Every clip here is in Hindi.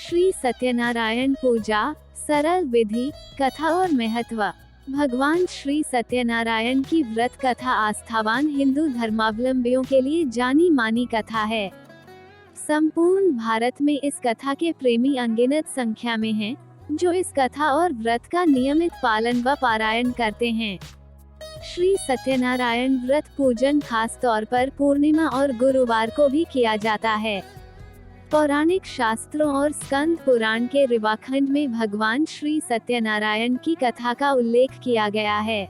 श्री सत्यनारायण पूजा, सरल विधि, कथा और महत्व। भगवान श्री सत्यनारायण की व्रत कथा आस्थावान हिंदू धर्मावलंबियों के लिए जानी मानी कथा है। संपूर्ण भारत में इस कथा के प्रेमी अनगिनत संख्या में हैं, जो इस कथा और व्रत का नियमित पालन व पारायण करते हैं। श्री सत्यनारायण व्रत पूजन खास तौर पर पूर्णिमा और गुरुवार को भी किया जाता है। पौराणिक शास्त्रों और स्कंद पुराण के ऋवाखंड में भगवान श्री सत्यनारायण की कथा का उल्लेख किया गया है।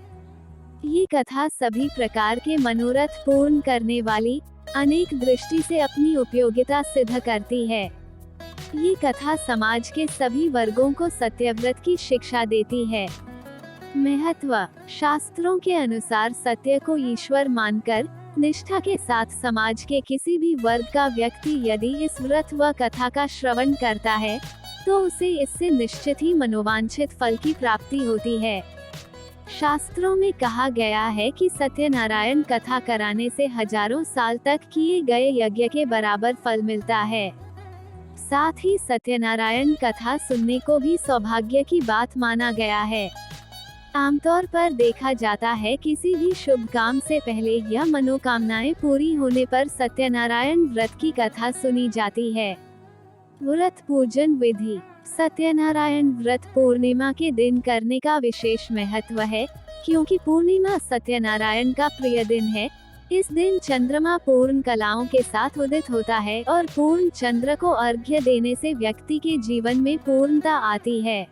ये कथा सभी प्रकार के मनोरथ पूर्ण करने वाली, अनेक दृष्टि से अपनी उपयोगिता सिद्ध करती है। ये कथा समाज के सभी वर्गों को सत्यव्रत की शिक्षा देती है। महत्व। शास्त्रों के अनुसार सत्य को ईश्वर मानकर निष्ठा के साथ समाज के किसी भी वर्ग का व्यक्ति यदि इस व्रत व कथा का श्रवण करता है, तो उसे इससे निश्चित ही मनोवांछित फल की प्राप्ति होती है। शास्त्रों में कहा गया है कि सत्यनारायण कथा कराने से हजारों साल तक किए गए यज्ञ के बराबर फल मिलता है। साथ ही सत्यनारायण कथा सुनने को भी सौभाग्य की बात माना गया है। आमतौर पर देखा जाता है किसी भी शुभ काम से पहले या मनोकामनाएं पूरी होने पर सत्यनारायण व्रत की कथा सुनी जाती है। व्रत पूजन विधि। सत्यनारायण व्रत पूर्णिमा के दिन करने का विशेष महत्व है, क्योंकि पूर्णिमा सत्यनारायण का प्रिय दिन है। इस दिन चंद्रमा पूर्ण कलाओं के साथ उदित होता है और पूर्ण चंद्र को अर्घ्य देने से व्यक्ति के जीवन में पूर्णता आती है।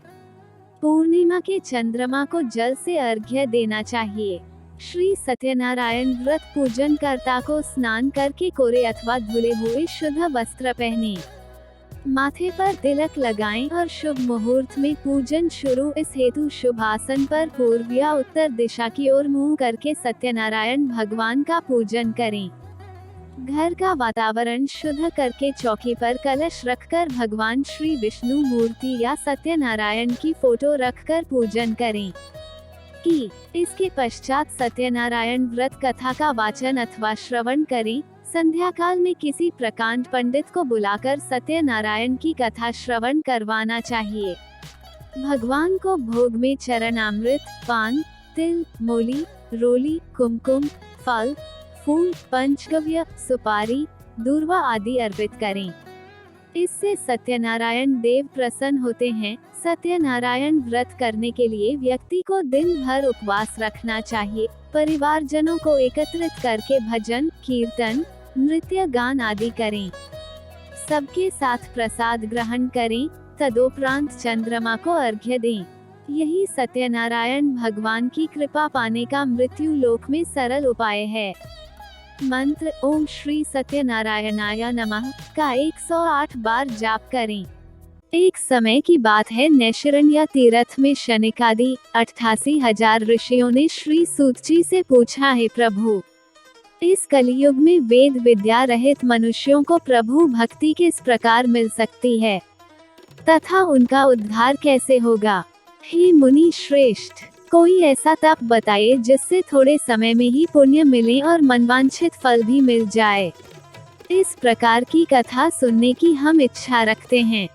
पूर्णिमा के चंद्रमा को जल से अर्घ्य देना चाहिए। श्री सत्यनारायण व्रत पूजन कर्ता को स्नान करके कोरे अथवा धुले हुए शुद्ध वस्त्र पहने, माथे पर तिलक लगाएं और शुभ मुहूर्त में पूजन शुरू। इस हेतु शुभ आसन पर पूर्व या उत्तर दिशा की ओर मुंह करके सत्यनारायण भगवान का पूजन करें। घर का वातावरण शुद्ध करके चौकी पर कलश रखकर भगवान श्री विष्णु मूर्ति या सत्यनारायण की फोटो रखकर पूजन करें। इसके पश्चात सत्यनारायण व्रत कथा का वाचन अथवा श्रवण करें। संध्या काल में किसी प्रकांड पंडित को बुलाकर सत्यनारायण की कथा श्रवण करवाना चाहिए। भगवान को भोग में चरणामृत, पान, तिल, मूली, रोली, कुमकुम, फल, फूल, पंचगव्य, सुपारी, दूर्वा आदि अर्पित करें। इससे सत्यनारायण देव प्रसन्न होते हैं। सत्यनारायण व्रत करने के लिए व्यक्ति को दिन भर उपवास रखना चाहिए। परिवारजनों को एकत्रित करके भजन, कीर्तन, नृत्य, गान आदि करें। सबके साथ प्रसाद ग्रहण करें। तदोपरांत चंद्रमा को अर्घ्य दें। यही सत्यनारायण भगवान की कृपा पाने का मृत्यु लोक में सरल उपाय है। मंत्र ओम श्री सत्यनारायणाय नमः का 108 बार जाप करें। एक समय की बात है, नैशिरण्य तीर्थ में शनिकादि 88,000 ऋषियों ने श्री सूतजी से पूछा, है प्रभु, इस कलियुग में वेद विद्या रहित मनुष्यों को प्रभु भक्ति किस प्रकार मिल सकती है तथा उनका उद्धार कैसे होगा? हे मुनि श्रेष्ठ, कोई ऐसा तप बताइए जिससे थोड़े समय में ही पुण्य मिले और मनवांछित फल भी मिल जाए। इस प्रकार की कथा सुनने की हम इच्छा रखते हैं।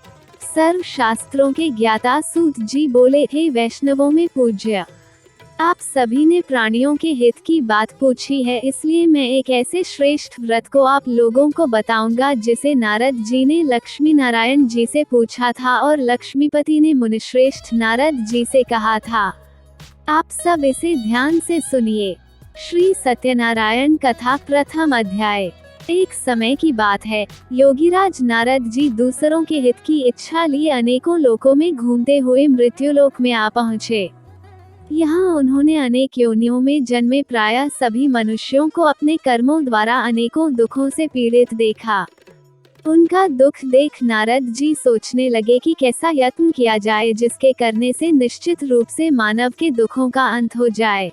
सर्व शास्त्रों के ज्ञाता सूत जी बोले, हे वैष्णवों में पूज्य, आप सभी ने प्राणियों के हित की बात पूछी है, इसलिए मैं एक ऐसे श्रेष्ठ व्रत को आप लोगों को बताऊंगा जिसे नारद जी ने लक्ष्मी नारायण जी से पूछा था और लक्ष्मीपति ने मुनिश्रेष्ठ नारद जी से कहा था। आप सब इसे ध्यान से सुनिए। श्री सत्यनारायण कथा प्रथम अध्याय। एक समय की बात है, योगीराज नारद जी दूसरों के हित की इच्छा लिए अनेकों लोकों में घूमते हुए मृत्युलोक में आ पहुँचे। यहाँ उन्होंने अनेक योनियों में जन्मे प्रायः सभी मनुष्यों को अपने कर्मों द्वारा अनेकों दुखों से पीड़ित देखा। उनका दुख देख नारद जी सोचने लगे कि कैसा यत्न किया जाए जिसके करने से निश्चित रूप से मानव के दुखों का अंत हो जाए।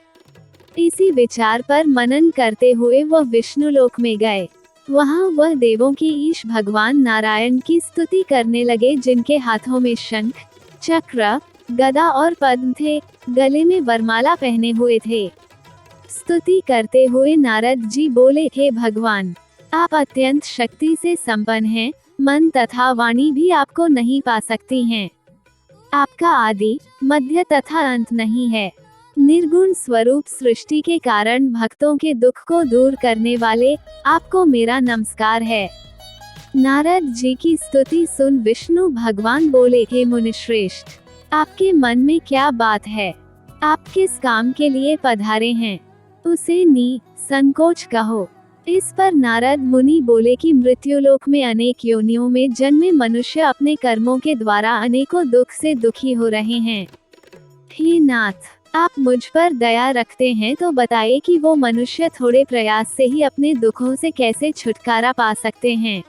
इसी विचार पर मनन करते हुए वह विष्णुलोक में गए। वहाँ वह देवों के ईश भगवान नारायण की स्तुति करने लगे, जिनके हाथों में शंख, चक्र, गदा और पद्म थे, गले में वरमाला पहने हुए थे। स्तुति करते हुए नारद जी बोले, हे भगवान, आप अत्यंत शक्ति से संपन्न हैं, मन तथा वाणी भी आपको नहीं पा सकती हैं। आपका आदि, मध्य तथा अंत नहीं है। निर्गुण स्वरूप सृष्टि के कारण भक्तों के दुख को दूर करने वाले आपको मेरा नमस्कार है। नारद जी की स्तुति सुन विष्णु भगवान बोले, हे मुनिश्रेष्ठ, आपके मन में क्या बात है? आप किस काम के लिए पधारे हैं? उसे संकोच कहो। इस पर नारद मुनि बोले कि मृत्युलोक में अनेक योनियों में जन्मे मनुष्य अपने कर्मों के द्वारा अनेकों दुख से दुखी हो रहे हैं। हे नाथ, आप मुझ पर दया रखते हैं तो बताइए कि वो मनुष्य थोड़े प्रयास से ही अपने दुखों से कैसे छुटकारा पा सकते हैं।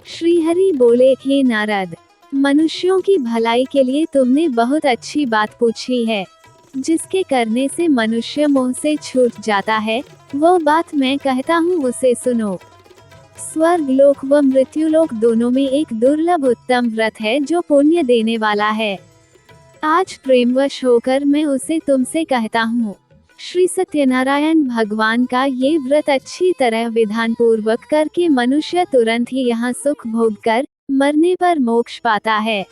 श्रीहरि बोले, हे नारद, मनुष्यों की भलाई के लिए तुमने बहुत अच्छी बात पूछी है। जिसके करने से मनुष्य मोह से छूट जाता है, वो बात मैं कहता हूँ, उसे सुनो। स्वर्ग लोक व मृत्युलोक दोनों में एक दुर्लभ उत्तम व्रत है जो पुण्य देने वाला है। आज प्रेमवश होकर मैं उसे तुमसे कहता हूँ। श्री सत्यनारायण भगवान का ये व्रत अच्छी तरह विधान पूर्वक करके मनुष्य तुरंत ही यहाँ सुख भोग कर मरने पर मोक्ष पाता है।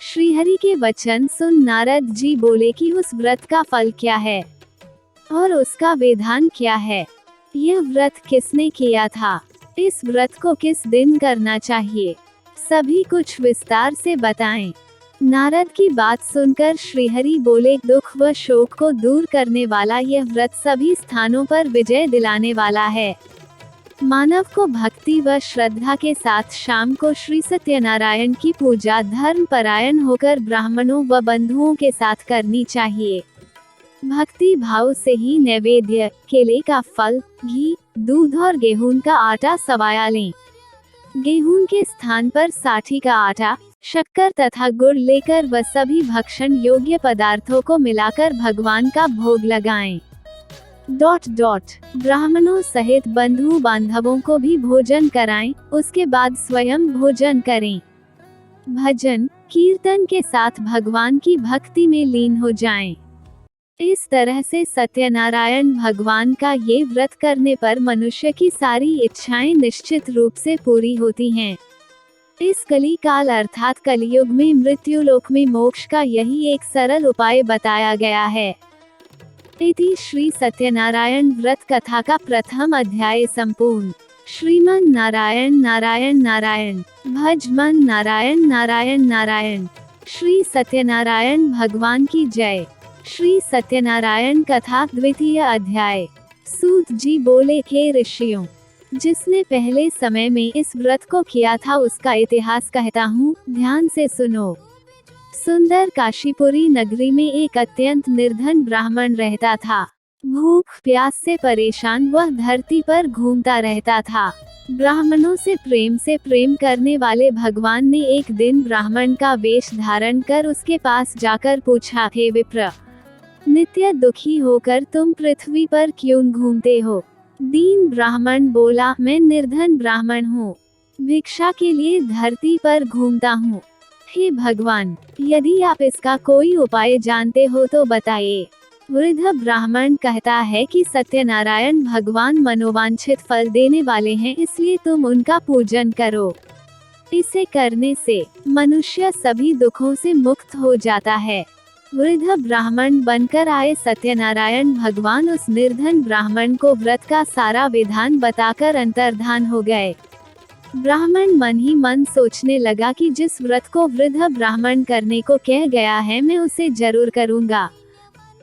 श्रीहरि के वचन सुन नारद जी बोले कि उस व्रत का फल क्या है और उसका विधान क्या है? यह व्रत किसने किया था? इस व्रत को किस दिन करना चाहिए? सभी कुछ विस्तार से बताएं। नारद की बात सुनकर श्रीहरि बोले, दुख व शोक को दूर करने वाला यह व्रत सभी स्थानों पर विजय दिलाने वाला है। मानव को भक्ति व श्रद्धा के साथ शाम को श्री सत्यनारायण की पूजा धर्म परायण होकर ब्राह्मणों व बंधुओं के साथ करनी चाहिए। भक्ति भाव से ही नैवेद्य, केले का फल, घी, दूध और गेहूं का आटा सवाया लें। गेहूं के स्थान पर साठी का आटा, शक्कर तथा गुड़ लेकर व सभी भक्षण योग्य पदार्थों को मिलाकर भगवान का भोग लगाएं। ब्राह्मणों सहित बंधु बांधवों को भी भोजन कराएं, उसके बाद स्वयं भोजन करें। भजन कीर्तन के साथ भगवान की भक्ति में लीन हो जाएं। इस तरह से सत्यनारायण भगवान का ये व्रत करने पर मनुष्य की सारी इच्छाएं निश्चित रूप से पूरी होती हैं। इस कली काल अर्थात कलियुग में मृत्युलोक में मोक्ष का यही एक सरल उपाय बताया गया है। इति श्री सत्यनारायण व्रत कथा का प्रथम अध्याय संपूर्ण। श्रीमन नारायण नारायण नारायण, भज मन नारायण नारायण नारायण। श्री सत्यनारायण भगवान की जय। श्री सत्यनारायण कथा द्वितीय अध्याय। सूत जी बोले, हे ऋषियों, जिसने पहले समय में इस व्रत को किया था उसका इतिहास कहता हूँ, ध्यान से सुनो। सुंदर काशीपुरी नगरी में एक अत्यंत निर्धन ब्राह्मण रहता था। भूख प्यास से परेशान वह धरती पर घूमता रहता था। ब्राह्मणों से प्रेम करने वाले भगवान ने एक दिन ब्राह्मण का वेश धारण कर उसके पास जाकर पूछा, हे विप्र, नित्य दुखी होकर तुम पृथ्वी पर क्यों घूमते हो? दीन ब्राह्मण बोला, मैं निर्धन ब्राह्मण हूँ, भिक्षा के लिए धरती पर घूमता हूँ। हे भगवान, यदि आप इसका कोई उपाय जानते हो तो बताइए। वृद्ध ब्राह्मण कहता है कि सत्यनारायण भगवान मनोवांछित फल देने वाले हैं, इसलिए तुम उनका पूजन करो। इसे करने से मनुष्य सभी दुखों से मुक्त हो जाता है। वृद्ध ब्राह्मण बनकर आए सत्यनारायण भगवान उस निर्धन ब्राह्मण को व्रत का सारा विधान बताकर अंतर्धान हो गए। ब्राह्मण मन ही मन सोचने लगा कि जिस व्रत को वृद्ध ब्राह्मण करने को कह गया है मैं उसे जरूर करूंगा।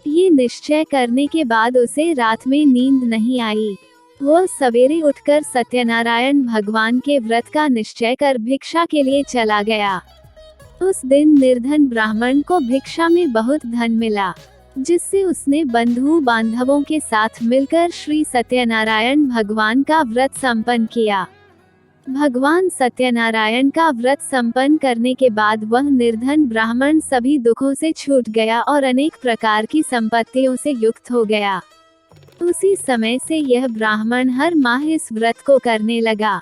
ये निश्चय करने के बाद उसे रात में नींद नहीं आई। वह सवेरे उठकर सत्यनारायण भगवान के व्रत का निश्चय कर भिक्षा के लिए चला गया। उस दिन निर्धन ब्राह्मण को भिक्षा में बहुत धन मिला, जिससे उसने बंधु बांधवों के साथ मिलकर श्री सत्यनारायण भगवान का व्रत संपन्न किया। भगवान सत्यनारायण का व्रत संपन्न करने के बाद वह निर्धन ब्राह्मण सभी दुखों से छूट गया और अनेक प्रकार की संपत्तियों से युक्त हो गया। उसी समय से यह ब्राह्मण हर माह इस व्रत को करने लगा।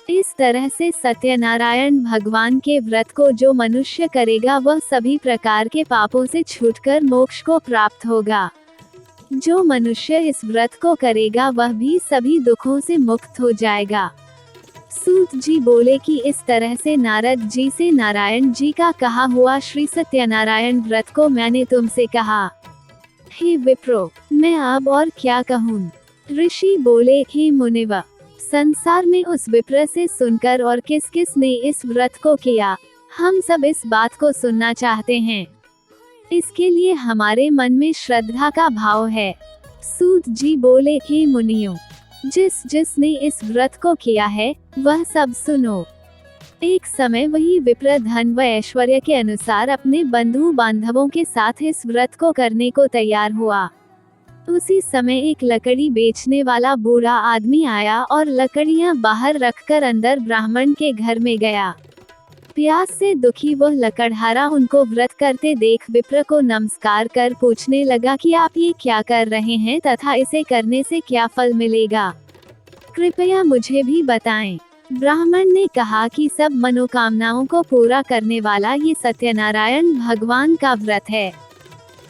इस तरह से सत्यनारायण भगवान के व्रत को जो मनुष्य करेगा वह सभी प्रकार के पापों से छूटकर मोक्ष को प्राप्त होगा। जो मनुष्य इस व्रत को करेगा वह भी सभी दुखों से मुक्त हो जाएगा। सूत जी बोले कि इस तरह से नारद जी से नारायण जी का कहा हुआ श्री सत्यनारायण व्रत को मैंने तुमसे कहा। हे विप्रो, मैं अब और क्या कहूँ। ऋषि बोले, हे मुनिव, संसार में उस विप्र से सुनकर और किस किस ने इस व्रत को किया, हम सब इस बात को सुनना चाहते हैं। इसके लिए हमारे मन में श्रद्धा का भाव है। सूत जी बोले, हे मुनियों, जिस जिसने इस व्रत को किया है वह सब सुनो। एक समय वही विप्र धन व ऐश्वर्य के अनुसार अपने बंधु बांधवों के साथ इस व्रत को करने को तैयार हुआ। उसी समय एक लकड़ी बेचने वाला बूढ़ा आदमी आया और लकड़ियां बाहर रखकर अंदर ब्राह्मण के घर में गया। प्यास से दुखी वह लकड़हारा उनको व्रत करते देख विप्र को नमस्कार कर पूछने लगा कि आप ये क्या कर रहे हैं तथा इसे करने से क्या फल मिलेगा, कृपया मुझे भी बताएं। ब्राह्मण ने कहा कि सब मनोकामनाओं को पूरा करने वाला ये सत्यनारायण भगवान का व्रत है।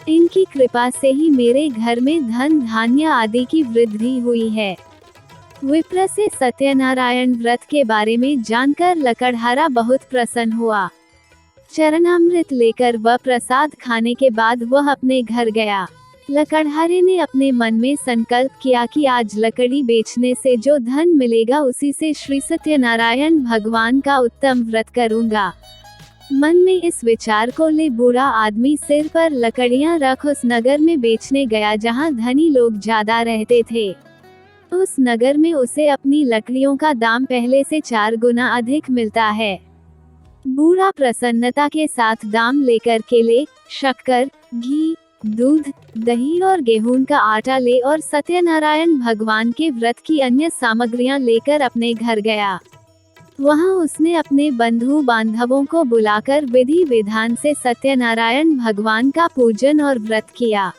इनकी कृपा से ही मेरे घर में धन धान्य आदि की वृद्धि हुई है। विप्र से सत्यनारायण व्रत के बारे में जानकर लकड़हारा बहुत प्रसन्न हुआ। चरणामृत लेकर वह प्रसाद खाने के बाद वह अपने घर गया। लकड़हारे ने अपने मन में संकल्प किया कि आज लकड़ी बेचने से जो धन मिलेगा उसी से श्री सत्यनारायण भगवान का उत्तम व्रत करूंगा। मन में इस विचार को ले बूढ़ा आदमी सिर पर लकड़ियां रख उस नगर में बेचने गया जहां धनी लोग ज्यादा रहते थे। उस नगर में उसे अपनी लकड़ियों का दाम पहले से 4 गुना अधिक मिलता है। बूढ़ा प्रसन्नता के साथ दाम लेकर केले, शक्कर, घी, दूध, दही और गेहूं का आटा ले और सत्यनारायण भगवान के व्रत की अन्य सामग्रियां लेकर अपने घर गया। वहां उसने अपने बंधु बांधवों को बुलाकर विधि विधान से सत्यनारायण भगवान का पूजन और व्रत किया।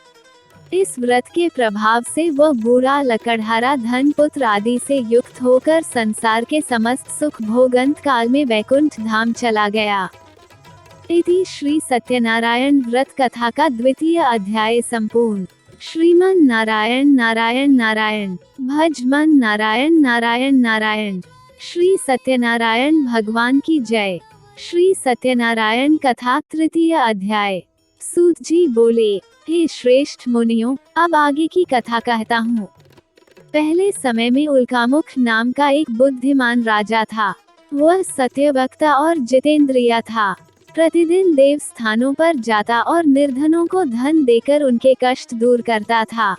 इस व्रत के प्रभाव से वह बूढ़ा लकड़हारा धन पुत्र आदि से युक्त होकर संसार के समस्त सुख भोग अंत काल में वैकुंठ धाम चला गया। इति श्री सत्यनारायण व्रत कथा का 2वां अध्याय संपूर्ण। श्रीमन नारायण नारायण नारायण, भज मन नारायण नारायण नारायण। श्री सत्यनारायण भगवान की जय। श्री सत्यनारायण कथा 3 अध्याय। सूत जी बोले, हे श्रेष्ठ मुनियों, अब आगे की कथा कहता हूँ। पहले समय में उल्कामुख नाम का एक बुद्धिमान राजा था। वह सत्यवक्ता और जितेंद्रिय था। प्रतिदिन देव स्थानों पर जाता और निर्धनों को धन देकर उनके कष्ट दूर करता था।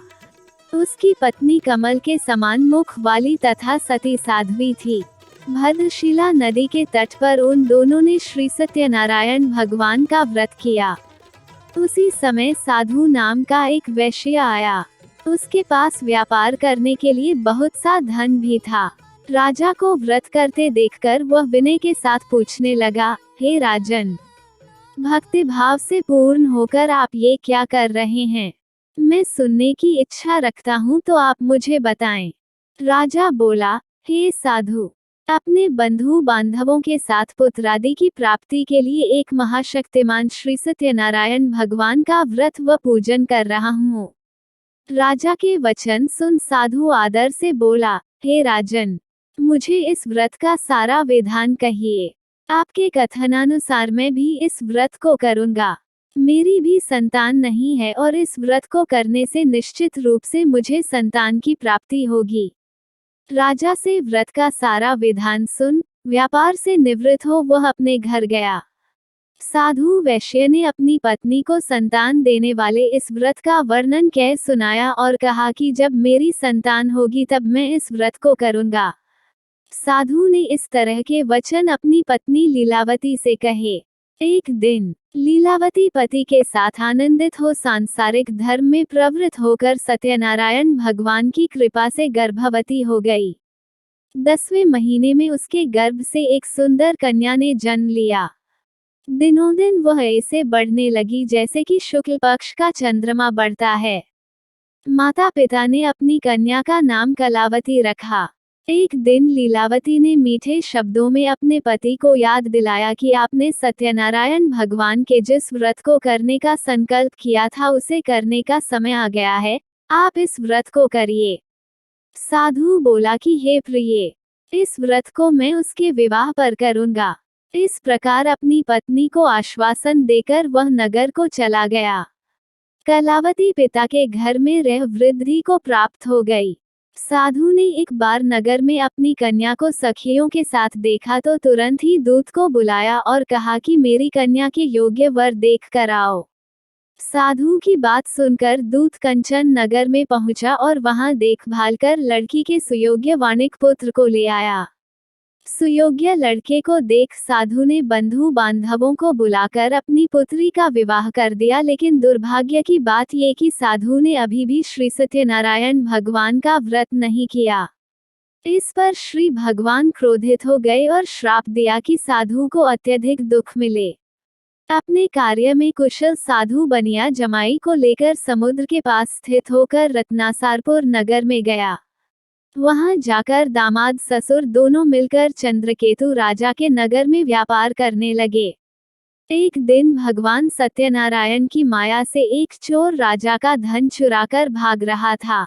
उसकी पत्नी कमल के समान मुख वाली तथा सती साध्वी थी। भद्रशिला नदी के तट पर उन दोनों ने श्री सत्यनारायण भगवान का व्रत किया। उसी समय साधु नाम का एक वैश्य आया। उसके पास व्यापार करने के लिए बहुत सा धन भी था। राजा को व्रत करते देखकर वह विनय के साथ पूछने लगा, हे राजन, भक्ति भाव से पूर्ण होकर आप ये क्या कर रहे हैं? मैं सुनने की इच्छा रखता हूँ, तो आप मुझे बताएं। राजा बोला, हे साधु, अपने बंधु बांधवों के साथ पुत्रादि की प्राप्ति के लिए एक महाशक्तिमान श्री सत्यनारायण भगवान का व्रत व पूजन कर रहा हूँ। राजा के वचन सुन साधु आदर से बोला, हे राजन, मुझे इस व्रत का सारा विधान कहिए। आपके कथनानुसार मैं भी इस व्रत को करूँगा। मेरी भी संतान नहीं है और इस व्रत को करने से निश्चित रूप से मुझे संतान की प्राप्ति होगी। राजा से व्रत का सारा विधान सुन व्यापार से निवृत्त हो वह अपने घर गया। साधु वैश्य ने अपनी पत्नी को संतान देने वाले इस व्रत का वर्णन कह सुनाया और कहा कि जब मेरी संतान होगी तब मैं इस व्रत को करूँगा। साधु ने इस तरह के वचन अपनी पत्नी लीलावती से कहे। एक दिन लीलावती पति के साथ आनंदित हो सांसारिक धर्म में प्रवृत्त होकर सत्यनारायण भगवान की कृपा से गर्भवती हो गई। 10वें महीने में उसके गर्भ से एक सुंदर कन्या ने जन्म लिया। दिनों दिन वह ऐसे बढ़ने लगी जैसे कि शुक्ल पक्ष का चंद्रमा बढ़ता है। माता पिता ने अपनी कन्या का नाम कलावती रखा। एक दिन लीलावती ने मीठे शब्दों में अपने पति को याद दिलाया कि आपने सत्यनारायण भगवान के जिस व्रत को करने का संकल्प किया था उसे करने का समय आ गया है, आप इस व्रत को करिए। साधु बोला कि हे प्रिय, इस व्रत को मैं उसके विवाह पर करूंगा। इस प्रकार अपनी पत्नी को आश्वासन देकर वह नगर को चला गया। कलावती पिता के घर में रह वृद्धि को प्राप्त हो गई। साधु ने एक बार नगर में अपनी कन्या को सखियों के साथ देखा तो तुरंत ही दूत को बुलाया और कहा कि मेरी कन्या के योग्य वर देख कर आओ। साधु की बात सुनकर दूत कंचन नगर में पहुंचा और वहां देखभाल कर लड़की के सुयोग्य वाणिक पुत्र को ले आया। सुयोग्य लड़के को देख साधु ने बंधु बांधवों को बुलाकर अपनी पुत्री का विवाह कर दिया, लेकिन दुर्भाग्य की बात ये कि साधु ने अभी भी श्री सत्यनारायण भगवान का व्रत नहीं किया। इस पर श्री भगवान क्रोधित हो गए और श्राप दिया कि साधु को अत्यधिक दुख मिले। अपने कार्य में कुशल साधु बनिया जमाई को लेकर समुद्र के पास स्थित होकर रत्नासारपुर नगर में गया। वहां जाकर दामाद ससुर दोनों मिलकर चंद्रकेतु राजा के नगर में व्यापार करने लगे। एक दिन भगवान सत्यनारायण की माया से एक चोर राजा का धन चुराकर भाग रहा था।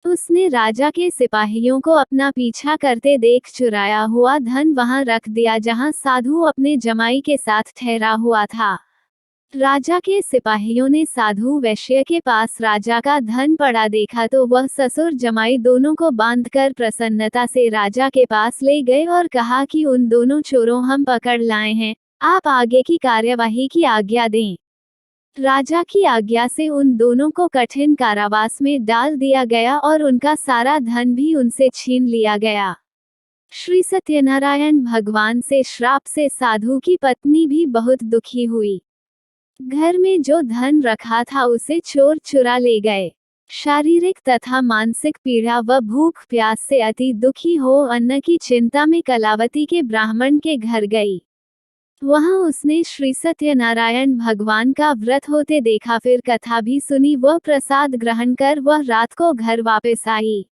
उसने राजा के सिपाहियों को अपना पीछा करते देख चुराया हुआ धन वहां रख दिया जहां साधु अपने जमाई के साथ ठहरा हुआ था। राजा के सिपाहियों ने साधु वैश्य के पास राजा का धन पड़ा देखा तो वह ससुर जमाई दोनों को बांधकर प्रसन्नता से राजा के पास ले गए और कहा कि उन दोनों चोरों हम पकड़ लाए हैं, आप आगे की कार्यवाही की आज्ञा दें। राजा की आज्ञा से उन दोनों को कठिन कारावास में डाल दिया गया और उनका सारा धन भी उनसे छीन लिया गया। श्री सत्यनारायण भगवान से श्राप से साधु की पत्नी भी बहुत दुखी हुई। घर में जो धन रखा था उसे चोर चुरा ले गए। शारीरिक तथा मानसिक पीड़ा व भूख प्यास से अति दुखी हो अन्न की चिंता में कलावती के ब्राह्मण के घर गई। वहां उसने श्री सत्यनारायण भगवान का व्रत होते देखा, फिर कथा भी सुनी। वह प्रसाद ग्रहण कर वह रात को घर वापस आई।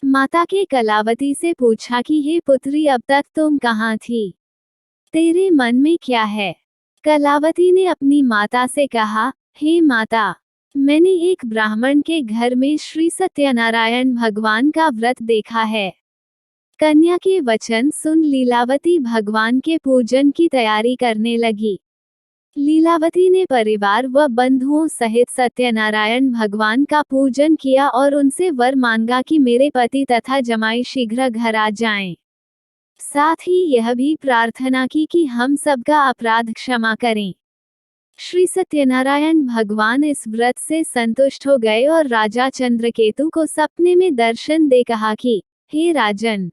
माता के कलावती से पूछा कि हे पुत्री, अब तक तुम कहाँ थी? तेरे मन में क्या है? कलावती ने अपनी माता से कहा, हे माता, मैंने एक ब्राह्मण के घर में श्री सत्यनारायण भगवान का व्रत देखा है। कन्या के वचन सुन लीलावती भगवान के पूजन की तैयारी करने लगी। लीलावती ने परिवार व बंधुओं सहित सत्यनारायण भगवान का पूजन किया और उनसे वर मांगा कि मेरे पति तथा जमाई शीघ्र घर आ जाएं। साथ ही यह भी प्रार्थना की कि हम सबका अपराध क्षमा करें। श्री सत्यनारायण भगवान इस व्रत से संतुष्ट हो गए और राजा चंद्रकेतु को सपने में दर्शन दे कहा कि हे राजन,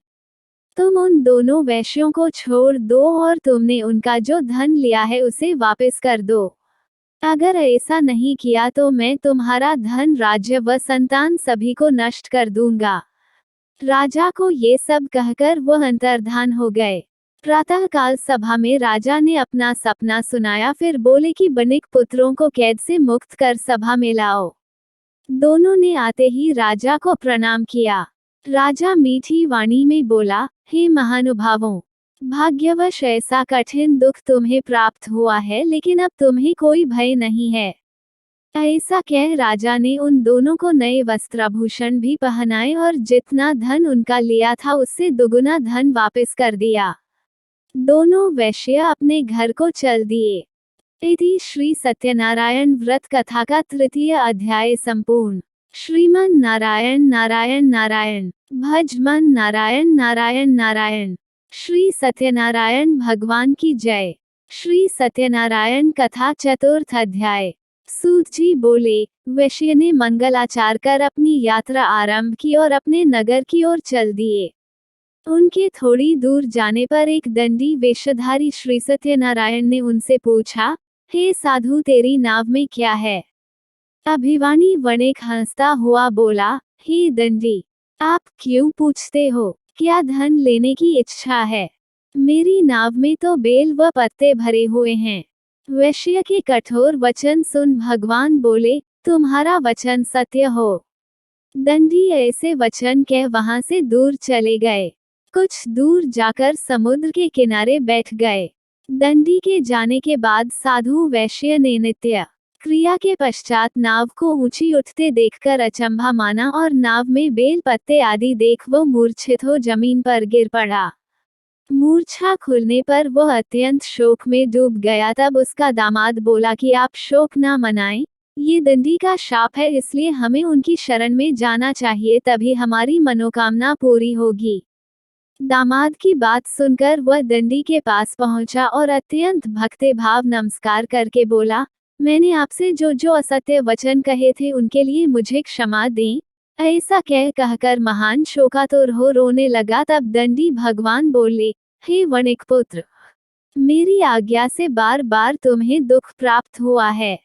तुम उन दोनों वैश्यों को छोड़ दो और तुमने उनका जो धन लिया है उसे वापस कर दो। अगर ऐसा नहीं किया तो मैं तुम्हारा धन, राज्य व संतान सभी को नष्ट कर दूंगा। राजा को ये सब कहकर वह अंतर्धान हो गए। प्रातःकाल सभा में राजा ने अपना सपना सुनाया, फिर बोले कि बनिक पुत्रों को कैद से मुक्त कर सभा में लाओ। दोनों ने आते ही राजा को प्रणाम किया। राजा मीठी वाणी में बोला, हे महानुभावों, भाग्यवश ऐसा कठिन दुख तुम्हें प्राप्त हुआ है, लेकिन अब तुम्हें कोई भय नहीं है। ऐसा कह राजा ने उन दोनों को नए वस्त्राभूषण भी पहनाए और जितना धन उनका लिया था उससे दुगुना धन वापस कर दिया। दोनों वैश्य अपने घर को चल दिए। इति श्री सत्यनारायण व्रत कथा का 3य अध्याय संपूर्ण। श्रीमन नारायण नारायण नारायण, भज मन नारायण नारायण नारायण। श्री सत्यनारायण भगवान की जय। श्री सत्यनारायण कथा 4th अध्याय। सूत जी बोले, वैश्य ने मंगलाचार कर अपनी यात्रा आरंभ की और अपने नगर की ओर चल दिए। उनके थोड़ी दूर जाने पर एक दंडी वेशधारी श्री सत्यनारायण ने उनसे पूछा, हे साधु, तेरी नाव में क्या है? अभिवाणी वणिक हंसता हुआ बोला, हे दंडी, आप क्यों पूछते हो? क्या धन लेने की इच्छा है? मेरी नाव में तो बेल व पत्ते भरे हुए हैं। वैश्य के कठोर वचन सुन भगवान बोले, तुम्हारा वचन सत्य हो। दंडी ऐसे वचन कह वहां से दूर चले गए। कुछ दूर जाकर समुद्र के किनारे बैठ गए। दंडी के जाने के बाद साधु वैश्य ने नित्य क्रिया के पश्चात नाव को ऊंची उठते देखकर अचंभा माना और नाव में बेल पत्ते आदि देख वो मूर्छित हो जमीन पर गिर पड़ा। मूर्छा खुलने पर वह अत्यंत शोक में डूब गया। तब उसका दामाद बोला कि आप शोक ना मनाएं, ये दंडी का शाप है, इसलिए हमें उनकी शरण में जाना चाहिए, तभी हमारी मनोकामना पूरी होगी। दामाद की बात सुनकर वह दंडी के पास पहुंचा और अत्यंत भक्ति भाव नमस्कार करके बोला, मैंने आपसे जो जो असत्य वचन कहे थे उनके लिए मुझे क्षमा दें। ऐसा कहकर महान शोकातुर हो रोने लगा। तब दंडी भगवान बोले, हे वणिक पुत्र, मेरी आज्ञा से बार बार तुम्हें दुख प्राप्त हुआ है,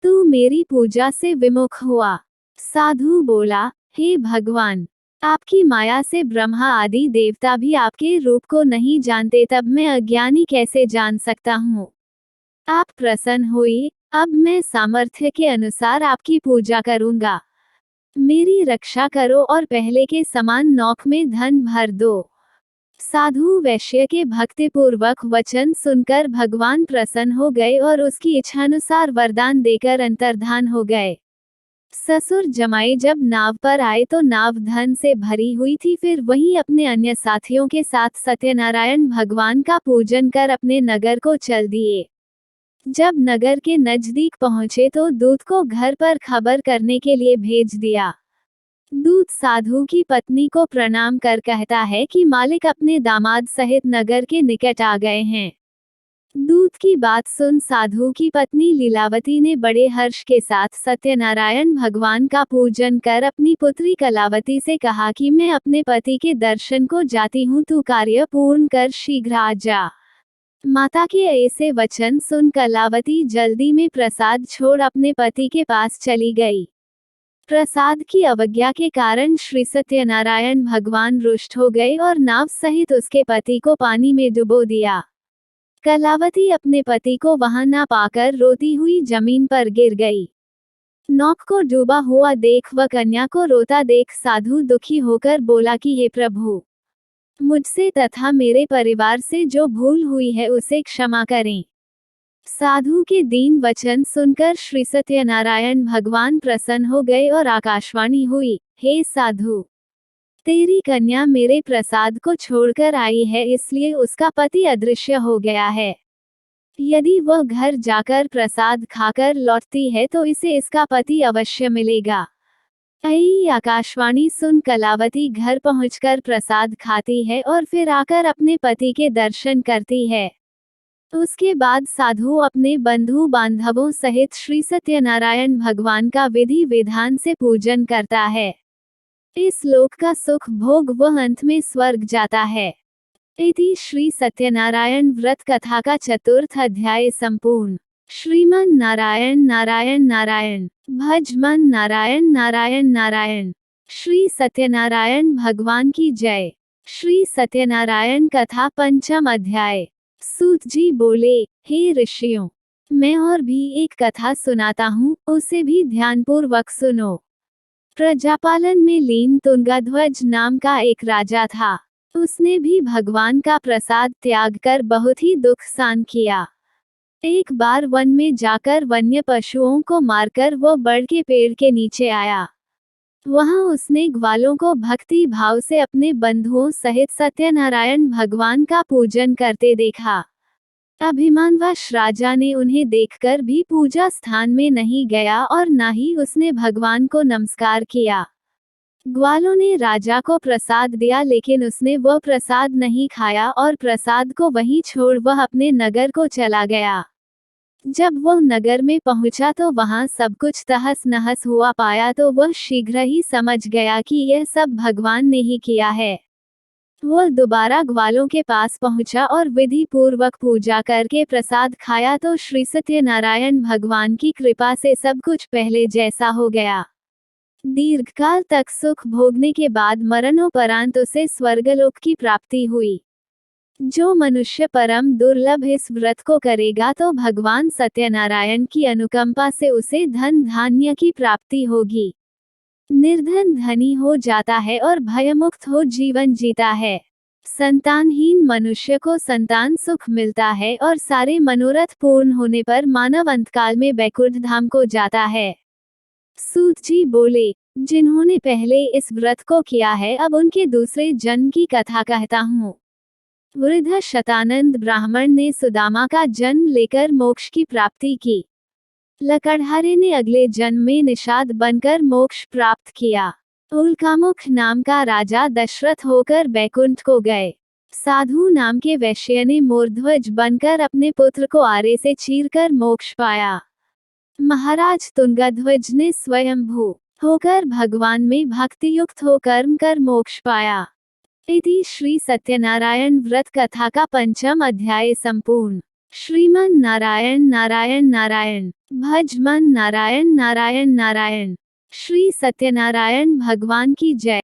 तू मेरी पूजा से विमुख हुआ। साधु बोला, हे भगवान, आपकी माया से ब्रह्मा आदि देवता भी आपके रूप को नहीं जानते, तब मैं अज्ञानी कैसे जान सकता हूँ। आप प्रसन्न हुई, अब मैं सामर्थ्य के अनुसार आपकी पूजा करूंगा। मेरी रक्षा करो और पहले के समान नौक में धन भर दो। साधु वैश्य के भक्तिपूर्वक वचन सुनकर भगवान प्रसन्न हो गए और उसकी इच्छानुसार वरदान देकर अंतर्धान हो गए। ससुर जमाई जब नाव पर आए तो नाव धन से भरी हुई थी। फिर वहीं अपने अन्य साथियों के साथ सत्यनारायण भगवान का पूजन कर अपने नगर को चल दिए। जब नगर के नजदीक पहुंचे तो दूत को घर पर खबर करने के लिए भेज दिया। दूत साधु की पत्नी को प्रणाम कर कहता है कि मालिक अपने दामाद सहित नगर के निकट आ गए हैं। दूत की बात सुन साधु की पत्नी लीलावती ने बड़े हर्ष के साथ सत्यनारायण भगवान का पूजन कर अपनी पुत्री कलावती से कहा कि मैं अपने पति के दर्शन को जाती हूँ, तू कार्य पूर्ण कर शीघ्र आ जा। माता के ऐसे वचन सुन कलावती जल्दी में प्रसाद छोड़ अपने पति के पास चली गई। प्रसाद की अवज्ञा के कारण श्री सत्यनारायण भगवान रुष्ट हो गए और नाव सहित उसके पति को पानी में डुबो दिया। कलावती अपने पति को वहां ना पाकर रोती हुई जमीन पर गिर गई। नौक को डूबा हुआ देख व कन्या को रोता देख साधु दुखी होकर बोला कि हे प्रभु, मुझसे तथा मेरे परिवार से जो भूल हुई है उसे क्षमा करें। साधु के दीन वचन सुनकर श्री सत्यनारायण भगवान प्रसन्न हो गए और आकाशवाणी हुई, हे साधु, तेरी कन्या मेरे प्रसाद को छोड़कर आई है, इसलिए उसका पति अदृश्य हो गया है। यदि वह घर जाकर प्रसाद खाकर लौटती है तो इसे इसका पति अवश्य मिलेगा। ऐ आकाशवाणी सुन कलावती घर पहुंचकर प्रसाद खाती है और फिर आकर अपने पति के दर्शन करती है। उसके बाद साधु अपने बंधु बांधवों सहित श्री सत्यनारायण भगवान का विधि विधान से पूजन करता है। इस लोक का सुख भोग वह अंत में स्वर्ग जाता है। इति श्री सत्यनारायण व्रत कथा का चतुर्थ अध्याय संपूर्ण। श्रीमन नारायण नारायण नारायण, भज मन नारायण नारायण नारायण। श्री सत्यनारायण भगवान की जय। श्री सत्यनारायण कथा पंचम अध्याय। सूत जी बोले, हे ऋषियों, मैं और भी एक कथा सुनाता हूँ, उसे भी ध्यानपूर्वक सुनो। प्रजापालन में लीन तुंगाध्वज नाम का एक राजा था। उसने भी भगवान का प्रसाद त्याग कर बहुत ही दुख सहन किया। एक बार वन में जाकर वन्य पशुओं को मारकर वो बड़ के पेड़ के नीचे आया। वहां उसने ग्वालों को भक्ति भाव से अपने बंधुओं सहित सत्यनारायण भगवान का पूजन करते देखा। अभिमानवश राजा ने उन्हें देखकर भी पूजा स्थान में नहीं गया और न ही उसने भगवान को नमस्कार किया। ग्वालों ने राजा को प्रसाद दिया, लेकिन उसने वह प्रसाद नहीं खाया और प्रसाद को वहीं छोड़ वह अपने नगर को चला गया। जब वह नगर में पहुंचा तो वहां सब कुछ तहस नहस हुआ पाया तो वह शीघ्र ही समझ गया कि यह सब भगवान ने ही किया है। वह दोबारा ग्वालों के पास पहुंचा और विधि पूर्वक पूजा करके प्रसाद खाया तो श्री सत्यनारायण भगवान की कृपा से सब कुछ पहले जैसा हो गया। दीर्घकाल तक सुख भोगने के बाद मरणोपरांत उसे स्वर्गलोक की प्राप्ति हुई। जो मनुष्य परम दुर्लभ इस व्रत को करेगा तो भगवान सत्यनारायण की अनुकंपा से उसे धन धान्य की प्राप्ति होगी। निर्धन धनी हो जाता है और भयमुक्त हो जीवन जीता है। संतानहीन मनुष्य को संतान सुख मिलता है और सारे मनोरथ पूर्ण होने पर मानव अंतकाल में बैकुंठ धाम को जाता है। सूत जी बोले, जिन्होंने पहले इस व्रत को किया है अब उनके दूसरे जन्म की कथा कहता हूँ। वृद्ध शतानंद ब्राह्मण ने सुदामा का जन्म लेकर मोक्ष की प्राप्ति की। लकड़हारे ने अगले जन्म में निषाद बनकर मोक्ष प्राप्त किया। उल्कामुख नाम का राजा दशरथ होकर बैकुंठ को गए। साधु नाम के वैश्य ने मोरध्वज बनकर अपने पुत्र को आरे से चीरकर मोक्ष पाया। महाराज तुंगध्वज ने स्वयंभू होकर भगवान में भक्तियुक्त हो कर्म कर मोक्ष पाया। इति श्री सत्यनारायण व्रत कथा का 5वां अध्याय संपूर्ण। श्रीमन नारायण नारायण नारायण, भज मन नारायण नारायण नारायण। श्री सत्यनारायण भगवान की जय।